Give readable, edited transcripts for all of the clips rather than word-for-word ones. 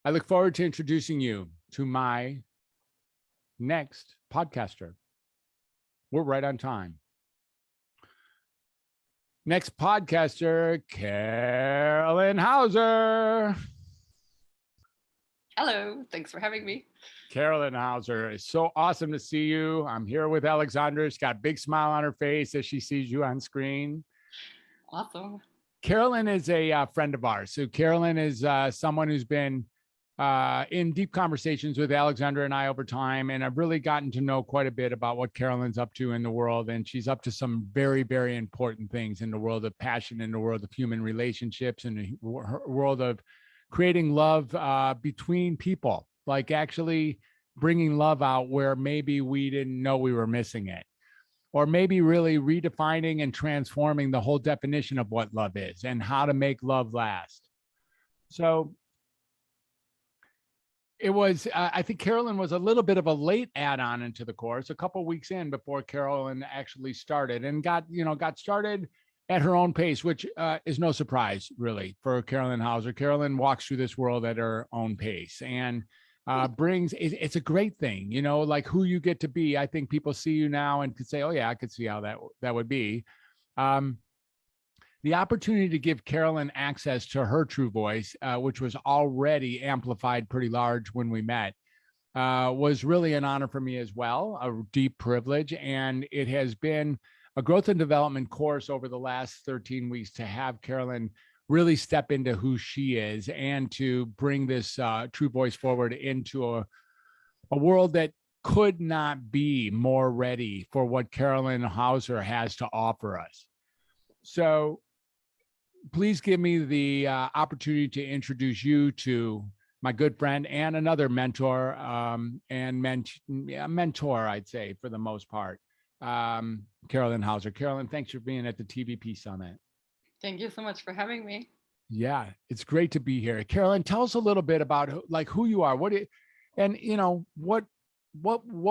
I look forward to introducing you to my next podcaster. We're right on time. Next podcaster, Carolin Hauser. Hello, thanks for having me. Carolin Hauser, it's so awesome to see you. I'm here with Alexandra. She's got a big smile on her face as she sees you on screen. Awesome. Carolin is a friend of ours. So Carolin is someone who's been in deep conversations with Alexandra and I over time. And I've really gotten to know quite a bit about what Carolin's up to in the world. And she's up to some very, very important things in the world of passion, in the world of human relationships, in the world of creating love between people, like actually bringing love out where maybe we didn't know we were missing it. Or maybe really redefining and transforming the whole definition of what love is and how to make love last. So it was, I think Carolin was a little bit of a late add-on into the course, a couple of weeks in before Carolin actually started and got started at her own pace, which is no surprise really for Carolin Hauser. Carolin walks through this world at her own pace and brings, it's a great thing, like who you get to be. I think people see you now and could say, oh yeah, I could see how that would be. The opportunity to give Carolin access to her true voice, which was already amplified pretty large when we met, was really an honor for me as well, a deep privilege. And it has been a growth and development course over the last 13 weeks to have Carolin really step into who she is and to bring this true voice forward into a world that could not be more ready for what Carolin Hauser has to offer us. So please give me the opportunity to introduce you to my good friend and another mentor mentor, I'd say, for the most part, Carolin Hauser. Carolin, thanks for being at the TVP Summit. Thank you so much for having me. Yeah, it's great to be here. Carolin, tell us a little bit about who you are, what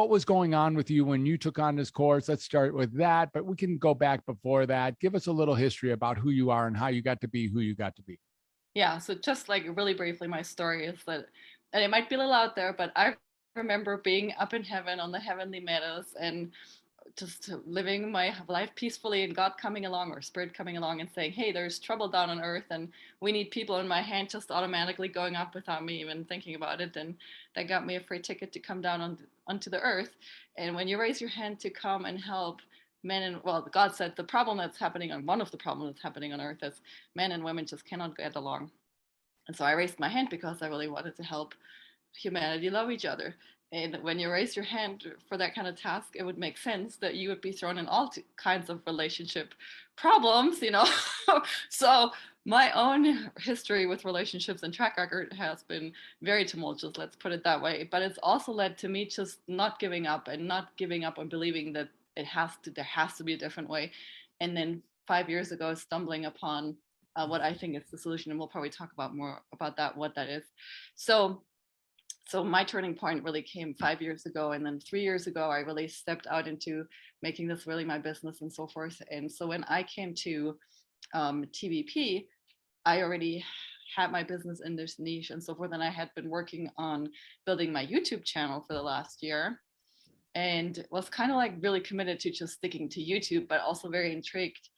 was going on with you when you took on this course. Let's start with that, but we can go back before that. Give us a little history about who you are and how you got to be who you got to be. Yeah, so just like really briefly, my story is that, and it might be a little out there, but I remember being up in heaven on the heavenly meadows and just living my life peacefully, and God coming along, or spirit coming along and saying, hey, there's trouble down on earth and we need people, in my hand just automatically going up without me even thinking about it. And that got me a free ticket to come down onto the earth. And when you raise your hand to come and help men, and God said the problem that's happening on, one of the problems that's happening on earth is men and women just cannot get along. And so I raised my hand because I really wanted to help humanity love each other. And when you raise your hand for that kind of task, it would make sense that you would be thrown in all kinds of relationship problems, So my own history with relationships and track record has been very tumultuous, let's put it that way. But it's also led to me just not giving up on believing that there has to be a different way. And then 5 years ago, stumbling upon what I think is the solution. And we'll probably talk about more about that, what that is. So my turning point really came 5 years ago. And then 3 years ago, I really stepped out into making this really my business and so forth. And so when I came to TVP, I already had my business in this niche and so forth. And I had been working on building my YouTube channel for the last year and was kind of like really committed to just sticking to YouTube, but also very intrigued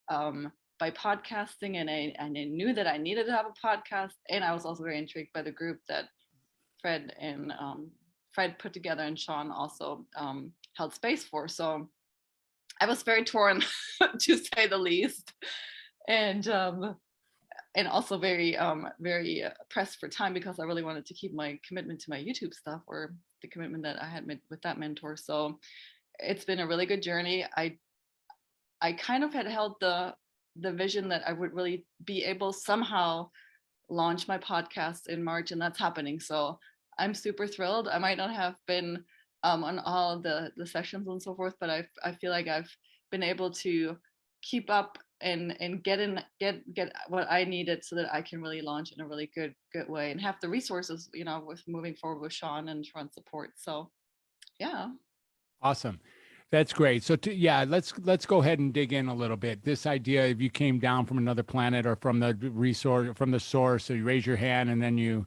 by podcasting. And I knew that I needed to have a podcast. And I was also very intrigued by the group that Fred put together and Sean also held space for. So I was very torn, to say the least, and also very pressed for time because I really wanted to keep my commitment to my YouTube stuff, or the commitment that I had made with that mentor. So it's been a really good journey. I kind of had held the vision that I would really be able somehow launch my podcast in March, and that's happening. So I'm super thrilled. I might not have been on all the sessions and so forth, but I feel like I've been able to keep up and get what I needed so that I can really launch in a really good way and have the resources, with moving forward with Sean and Sean's support. So yeah. Awesome. That's great. So let's go ahead and dig in a little bit. This idea, if you came down from another planet or from the resource, from the source, so you raise your hand and then you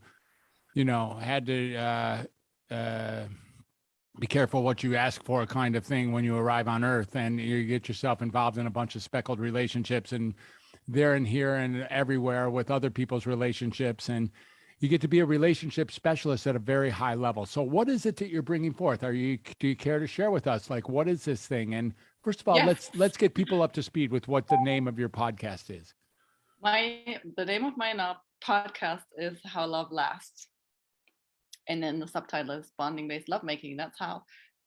had to be careful what you ask for kind of thing when you arrive on Earth, and you get yourself involved in a bunch of speckled relationships and there and here and everywhere with other people's relationships. And you get to be a relationship specialist at a very high level. So what is it that you're bringing forth? Do you care to share with us? Like, what is this thing? And first of all, Yes. let's get people up to speed with what the name of your podcast is. The name of my podcast is How Love Lasts. And then the subtitle is Bonding-Based Lovemaking. That's how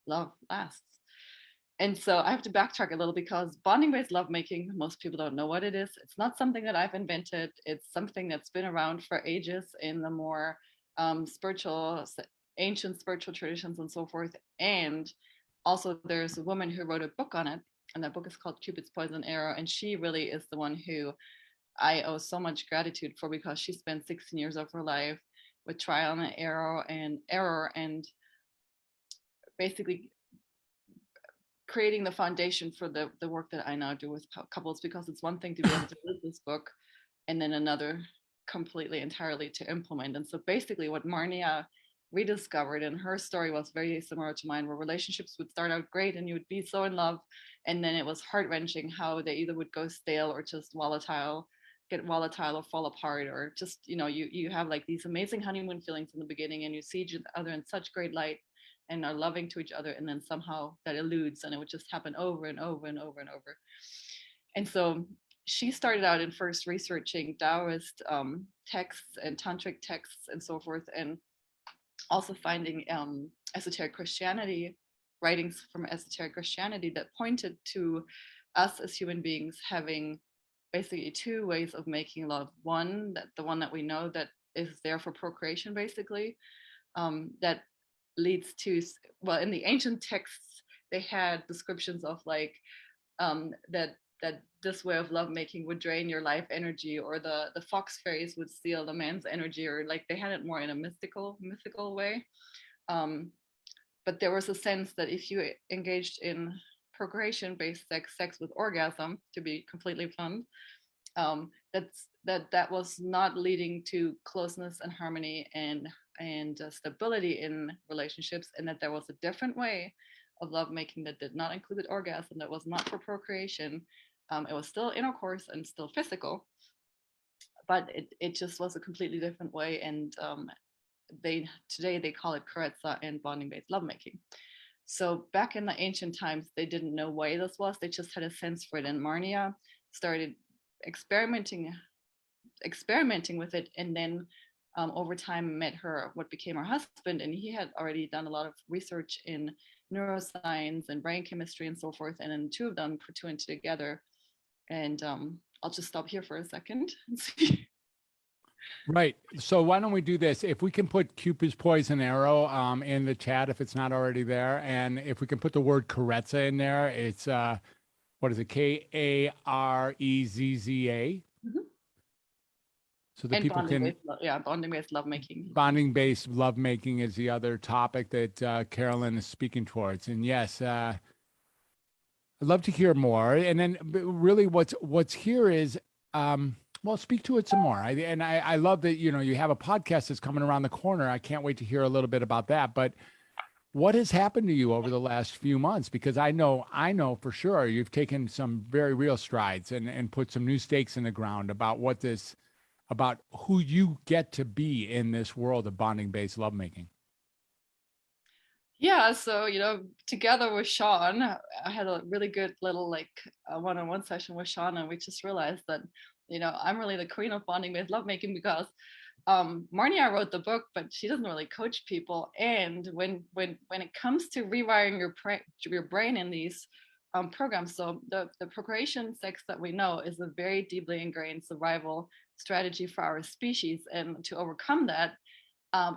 love lasts. And so I have to backtrack a little because bonding-based lovemaking, most people don't know what it is. It's not something that I've invented. It's something that's been around for ages in the more ancient spiritual traditions and so forth. And also there's a woman who wrote a book on it, and that book is called Cupid's Poison Arrow. And she really is the one who I owe so much gratitude for, because she spent 16 years of her life with trial and error and basically creating the foundation for the work that I now do with couples, because it's one thing to be able to read this book and then another completely entirely to implement. And so basically what Marnia rediscovered, and her story was very similar to mine, where relationships would start out great and you would be so in love, and then it was heart-wrenching how they either would go stale or just get volatile or fall apart, or just you have like these amazing honeymoon feelings in the beginning and you see each other in such great light and are loving to each other, and then somehow that eludes, and it would just happen over and over and over and over. And so she started out in first researching Taoist texts and tantric texts and so forth, and also finding esoteric Christianity, writings from esoteric Christianity that pointed to us as human beings having basically two ways of making love. One, that the one that we know that is there for procreation, basically, that leads to, well, in the ancient texts they had descriptions of like that this way of lovemaking would drain your life energy, or the fox fairies would steal the man's energy, or like they had it more in a mythical way. But there was a sense that if you engaged in procreation-based sex with orgasm, to be completely blunt, that was not leading to closeness and harmony and stability in relationships, and that there was a different way of lovemaking that did not include orgasm, that was not for procreation. It was still intercourse and still physical, but it just was a completely different way. And today they call it Karetsa and bonding-based lovemaking. So back in the ancient times, they didn't know why this was. They just had a sense for it. And Marnia started experimenting with it, and then over time met what became her husband, and he had already done a lot of research in neuroscience and brain chemistry and so forth, and then the two of them put two and two together. And I'll just stop here for a second and see. Right. So why don't we do this? If we can put Cupid's Poison Arrow in the chat, if it's not already there, and if we can put the word Karetza in there, it's what is it? Karezza. Mm-hmm. So the people can, bonding-based lovemaking. Bonding-based lovemaking is the other topic that Carolin is speaking towards. And yes, I'd love to hear more. And then really what's here is, well, speak to it some more. I love that, you have a podcast that's coming around the corner. I can't wait to hear a little bit about that. But what has happened to you over the last few months? Because I know for sure you've taken some very real strides and put some new stakes in the ground about who you get to be in this world of bonding-based lovemaking. Yeah, so together with Sean, I had a really good little one-on-one session with Sean, and we just realized that I'm really the queen of bonding-based lovemaking, because Marnia wrote the book, but she doesn't really coach people. And when it comes to rewiring your brain in these programs, so the procreation sex that we know is a very deeply ingrained survival strategy for our species, and to overcome that,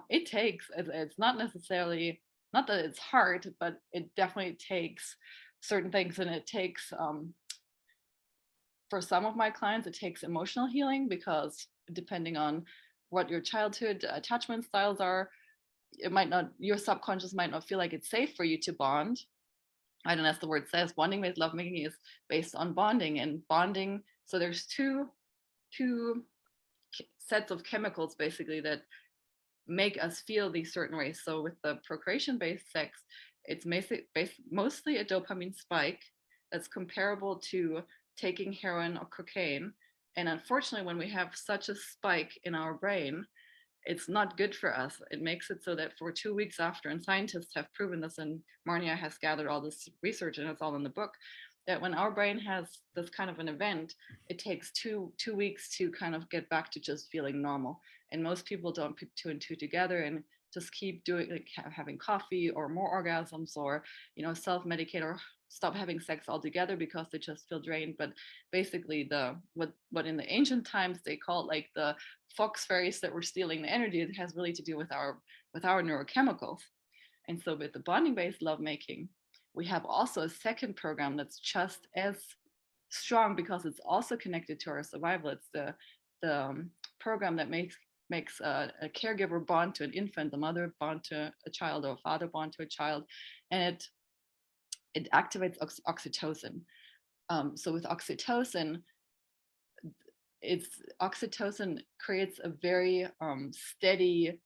it's not necessarily, not that it's hard, but it definitely takes certain things, and it takes for some of my clients, it takes emotional healing, because depending on what your childhood attachment styles are, your subconscious might not feel like it's safe for you to bond. I don't know, as the word says, bonding-based lovemaking is based on bonding, and bonding. So there's two sets of chemicals basically that make us feel these certain ways. So with the procreation-based sex, it's mostly a dopamine spike that's comparable to taking heroin or cocaine. And unfortunately, when we have such a spike in our brain, it's not good for us. It makes it so that for 2 weeks after, and scientists have proven this, and Marnia has gathered all this research, and it's all in the book, that when our brain has this kind of an event, it takes two weeks to kind of get back to just feeling normal. And most people don't put two and two together and just keep doing, like, having coffee or more orgasms, or self-medicate, or stop having sex altogether because they just feel drained. But basically, what in the ancient times they called like the fox fairies that were stealing the energy, it has really to do with our neurochemicals. And so with the bonding based lovemaking, we have also a second program that's just as strong because it's also connected to our survival. It's the program that makes a caregiver bond to an infant, the mother bond to a child, or a father bond to a child, and it activates oxytocin. So with oxytocin, oxytocin creates a very steady,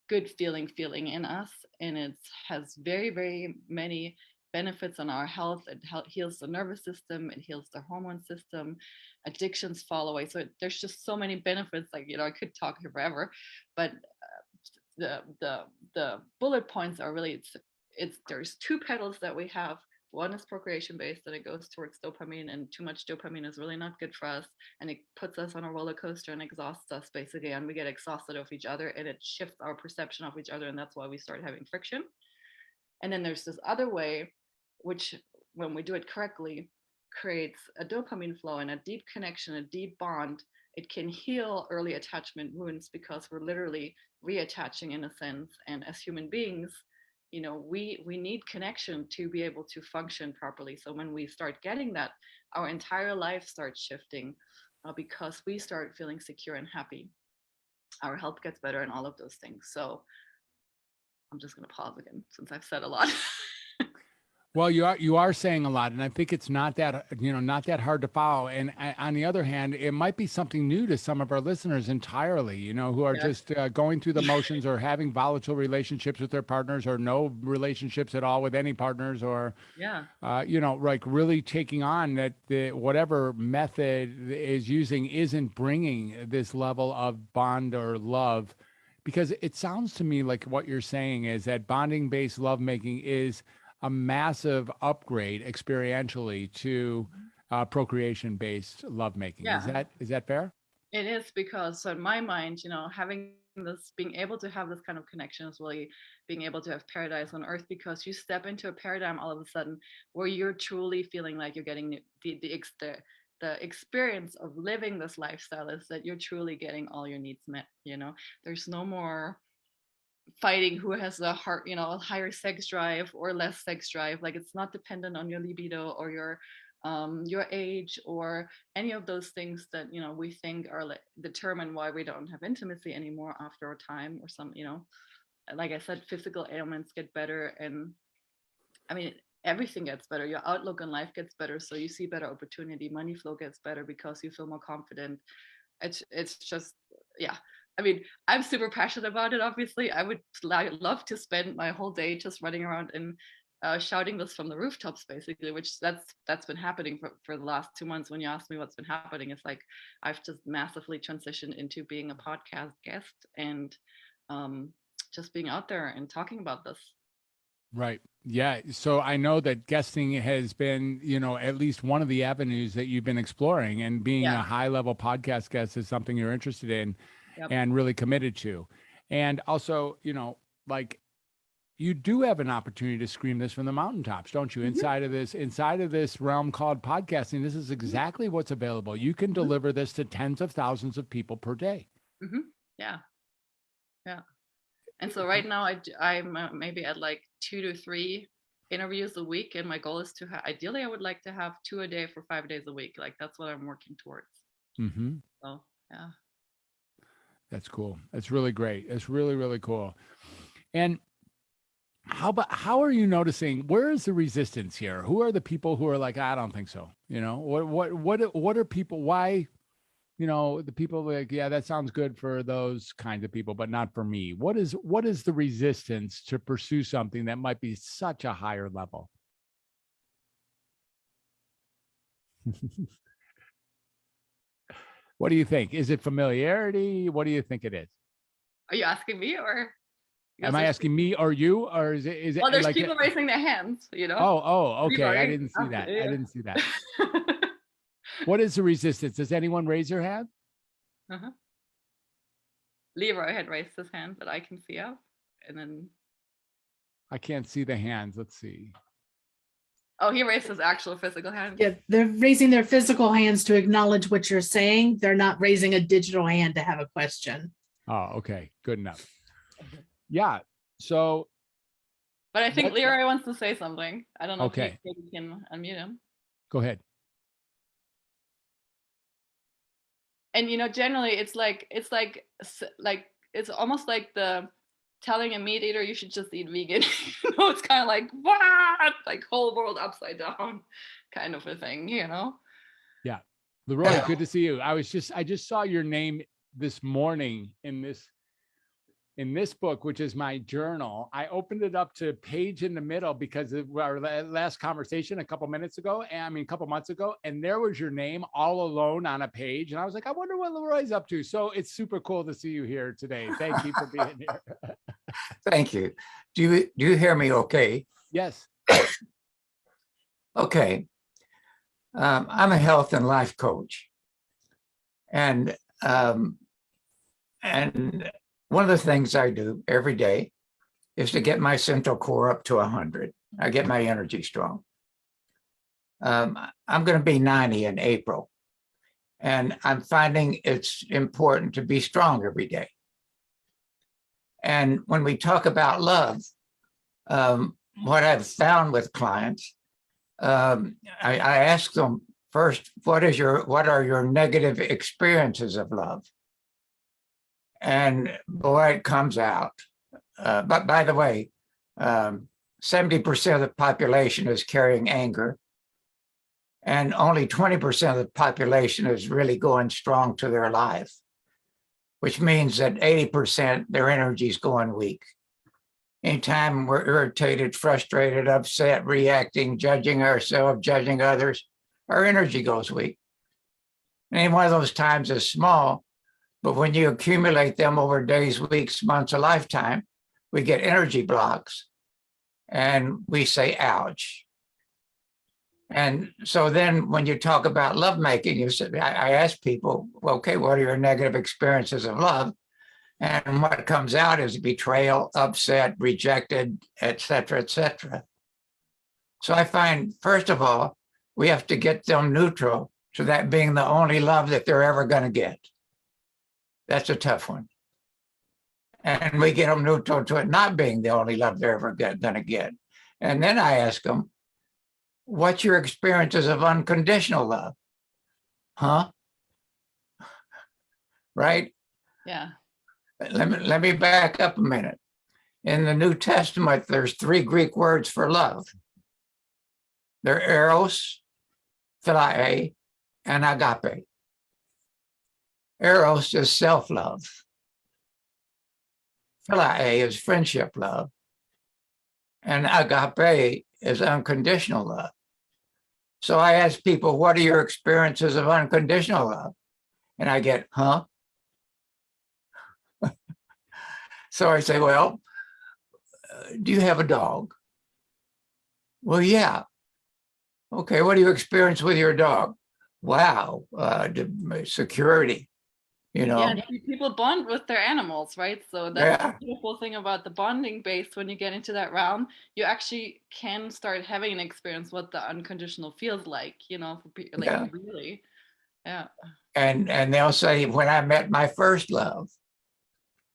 good feeling in us, and it has very, very many benefits on our health. It heals the nervous system, it heals the hormone system, addictions fall away. So there's just so many benefits. Like, I could talk here forever, but the bullet points are really, there's two pedals that we have. One is procreation based, and it goes towards dopamine, and too much dopamine is really not good for us, and it puts us on a roller coaster and exhausts us basically, and we get exhausted of each other, and it shifts our perception of each other, and that's why we start having friction. And then there's this other way, which, when we do it correctly, creates a dopamine flow and a deep connection, a deep bond. It can heal early attachment wounds because we're literally reattaching in a sense. And as human beings, we need connection to be able to function properly. So when we start getting that, our entire life starts shifting because we start feeling secure and happy. Our health gets better and all of those things. So I'm just going to pause again since I've said a lot. Well, you are saying a lot, and I think it's not that hard to follow. And on the other hand, it might be something new to some of our listeners entirely, who are just going through the motions, or having volatile relationships with their partners, or no relationships at all with any partners, or like really taking on that whatever method is using isn't bringing this level of bond or love. Because it sounds to me like what you're saying is that bonding-based lovemaking is a massive upgrade experientially to procreation-based lovemaking. Yeah. Is that fair? It is, because in my mind, having this, being able to have this kind of connection is really being able to have paradise on earth, because you step into a paradigm all of a sudden where you're truly feeling like you're getting the experience of living this lifestyle is that you're truly getting all your needs met. There's no more fighting who has a higher sex drive or less sex drive. Like, it's not dependent on your libido or your age or any of those things that we think are determine why we don't have intimacy anymore after a time, or some like I said, physical ailments get better, and I mean, everything gets better. Your outlook on life gets better, so you see better opportunity. Money flow gets better because you feel more confident. It's just, yeah. I mean, I'm super passionate about it. Obviously, I would love to spend my whole day just running around and shouting this from the rooftops, basically. Which that's been happening for the last 2 months. When you ask me what's been happening, it's like I've just massively transitioned into being a podcast guest and just being out there and talking about this. Right. Yeah. So I know that guesting has been, at least one of the avenues that you've been exploring, and being a high level podcast guest is something you're interested in and really committed to. And also, like, you do have an opportunity to scream this from the mountaintops, don't you? Mm-hmm. Inside of this realm called podcasting, this is exactly what's available. You can deliver this to tens of thousands of people per day. Mm-hmm. Yeah. Yeah. And so right now I'm maybe at like 2 to 3 interviews a week. And my goal is to ideally, I would like to have 2 a day for 5 days a week. Like, that's what I'm working towards. Mm-hmm. So, yeah. That's cool. That's really great. It's really, really cool. And how are you noticing, where is the resistance here? Who are the people who are like, I don't think so? What are people, why, the people like, yeah, that sounds good for those kinds of people, but not for me. What is the resistance to pursue something that might be such a higher level? What do you think? Is it familiarity? What do you think it is? Are you asking me or? Am I asking me or you, or is it Well, there's like people raising their hands, okay. I didn't see that. I didn't see that. What is the resistance? Does anyone raise their hand? Uh-huh. Leroy had raised his hand, but I can see up. And then I can't see the hands. Let's see. Oh, he raised his actual physical hand. Yeah, they're raising their physical hands to acknowledge what you're saying. They're not raising a digital hand to have a question. Oh, okay. Good enough. Yeah. So. But I think Leroy wants to say something. I don't know if you can unmute him. Go ahead. And generally it's almost like the telling a meat eater you should just eat vegan. It's kind of like, what? Like whole world upside down kind of a thing, Yeah. Leroy, good to see you. I just saw your name this morning in this book, which is my journal. I opened it up to page in the middle because of our last conversation a couple months ago, and there was your name all alone on a page. And I was like, I wonder what Leroy's up to. So it's super cool to see you here today. Thank you for being here. Thank you. Do you hear me okay? Yes. Okay. I'm a health and life coach. And one of the things I do every day is to get my central core up to 100. I get my energy strong. I'm going to be 90 in April, and I'm finding it's important to be strong every day. And when we talk about love, what I've found with clients, I ask them first, what are your negative experiences of love? And boy, it comes out. But by the way, 70% of the population is carrying anger, and only 20% of the population is really going strong to their life, which means that 80% their energy is going weak. Anytime we're irritated, frustrated, upset, reacting, judging ourselves, judging others, our energy goes weak. Any one of those times is small, but when you accumulate them over days, weeks, months, a lifetime, we get energy blocks and we say, ouch. And so then when you talk about lovemaking, I ask people, okay, what are your negative experiences of love? And what comes out is betrayal, upset, rejected, et cetera, et cetera. So I find, first of all, we have to get them neutral to that being the only love that they're ever going to get. That's a tough one. And we get them neutral to it not being the only love they're ever going to get. And then I ask them, what's your experiences of unconditional love? Huh? Right? Yeah. Let me back up a minute. In the New Testament, there's 3 Greek words for love. They're eros, philia, and agape. Eros is self-love. Philia is friendship love. And agape is unconditional love. So I ask people, what are your experiences of unconditional love? And I get, huh? So I say, well, do you have a dog? Well, yeah. Okay, what do you experience with your dog? Wow, security. Yeah, people bond with their animals, right? So that's the beautiful thing about the bonding base. When you get into that realm, you actually can start having an experience what the unconditional feels like, really. Yeah. And they'll say, when I met my first love,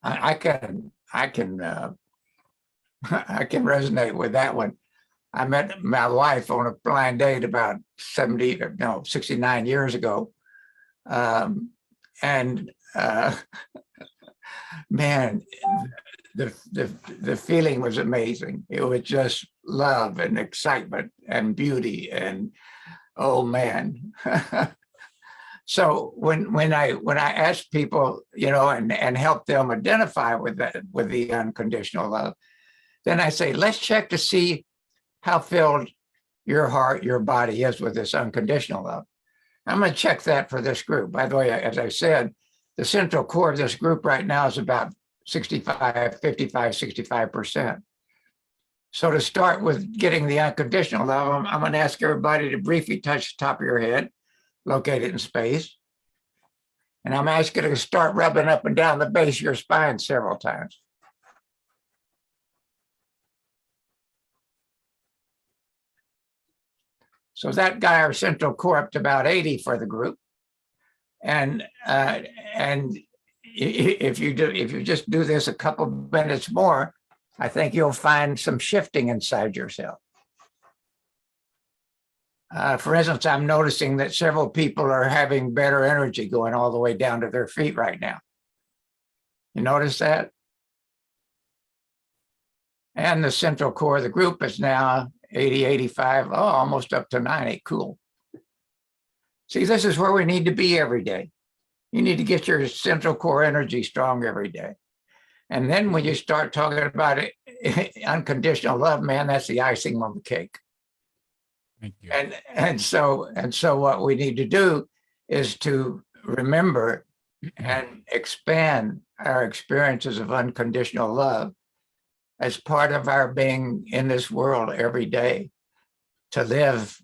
I can resonate with that one. I met my wife on a blind date about 69 years ago. And man, the feeling was amazing. It was just love and excitement and beauty, and oh man. So when I ask people, you know, and help them identify with that, with the unconditional love, then I say, let's check to see how filled your heart, your body is with this unconditional love. I'm going to check that for this group. By the way, as I said, the central core of this group right now is about 65%. So to start with getting the unconditional love, I'm going to ask everybody to briefly touch the top of your head, locate it in space. And I'm asking you to start rubbing up and down the base of your spine several times. So that got our central core up to about 80 for the group. And if you just do this a couple minutes more, I think you'll find some shifting inside yourself. For instance, I'm noticing that several people are having better energy going all the way down to their feet right now. You notice that? And the central core of the group is now 80, 85, almost up to 90. Cool. See, this is where we need to be every day. You need to get your central core energy strong every day. And then when you start talking about it, unconditional love, man, that's the icing on the cake. Thank you. And so what we need to do is to remember and expand our experiences of unconditional love as part of our being in this world every day, to live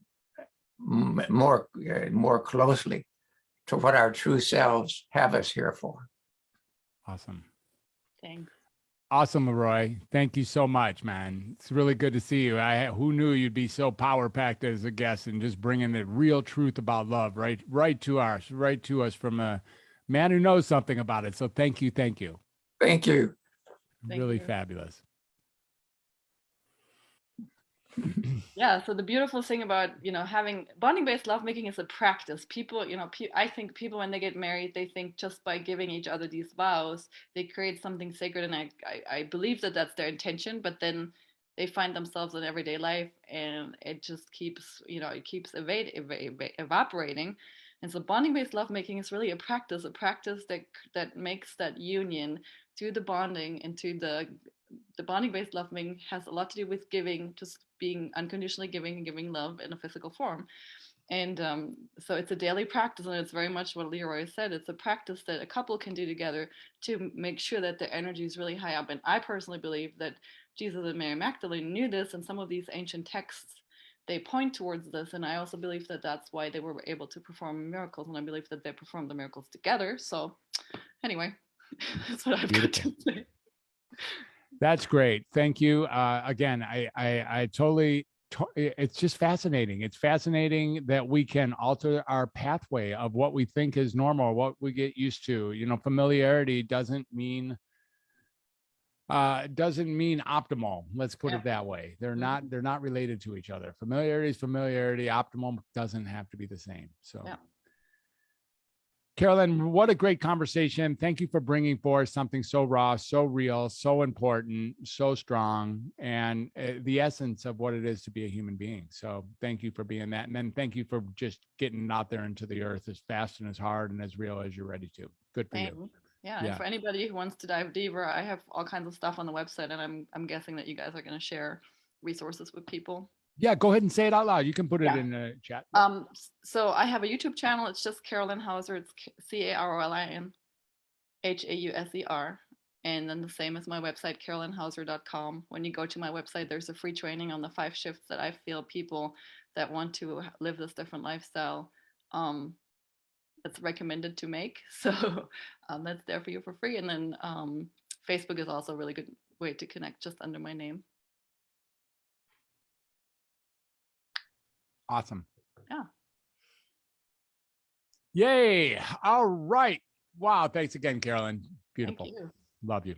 more closely to what our true selves have us here for. Awesome. Thanks. Awesome, Leroy. Thank you so much, man. It's really good to see you. Who knew you'd be so power packed as a guest and just bringing the real truth about love right to us from a man who knows something about it. So thank you. Thank you. Thank Really you. fabulous. Yeah, so the beautiful thing about, having bonding-based lovemaking is a practice. People, I think people, when they get married, they think just by giving each other these vows, they create something sacred. And I believe that that's their intention, but then they find themselves in everyday life and it just keeps, evaporating. And so bonding-based lovemaking is really a practice that makes that union through the bonding and to the bonding-based lovemaking has a lot to do with giving, just being unconditionally giving and giving love in a physical form. And so it's a daily practice, and it's very much what Leroy said. It's a practice that a couple can do together to make sure that their energy is really high up. And I personally believe that Jesus and Mary Magdalene knew this, and some of these ancient texts, they point towards this. And I also believe that that's why they were able to perform miracles, and I believe that they performed the miracles together. So anyway, that's what I've got to say. That's great. Thank you. Again, I totally, it's just fascinating. It's fascinating that we can alter our pathway of what we think is normal, what we get used to. Familiarity doesn't mean optimal. Let's put it that way. They're not related to each other. Familiarity is familiarity. Optimal doesn't have to be the same. So. Yeah. Carolin, what a great conversation. Thank you for bringing forth something so raw, so real, so important, so strong, and the essence of what it is to be a human being. So thank you for being that. And then thank you for just getting out there into the earth as fast and as hard and as real as you're ready to. Good for you. Yeah, and for anybody who wants to dive deeper, I have all kinds of stuff on the website, and I'm guessing that you guys are going to share resources with people. Yeah, go ahead and say it out loud. You can put it in the chat. So I have a YouTube channel. It's just Carolin Hauser. It's Carolin Hauser. And then the same as my website, carolinhauser.com. When you go to my website, there's a free training on the 5 shifts that I feel people that want to live this different lifestyle, that's recommended to make. So that's there for you for free. And then Facebook is also a really good way to connect, just under my name. Awesome. Yeah. Yay. All right. Wow. Thanks again, Carolin. Beautiful. Thank you. Love you.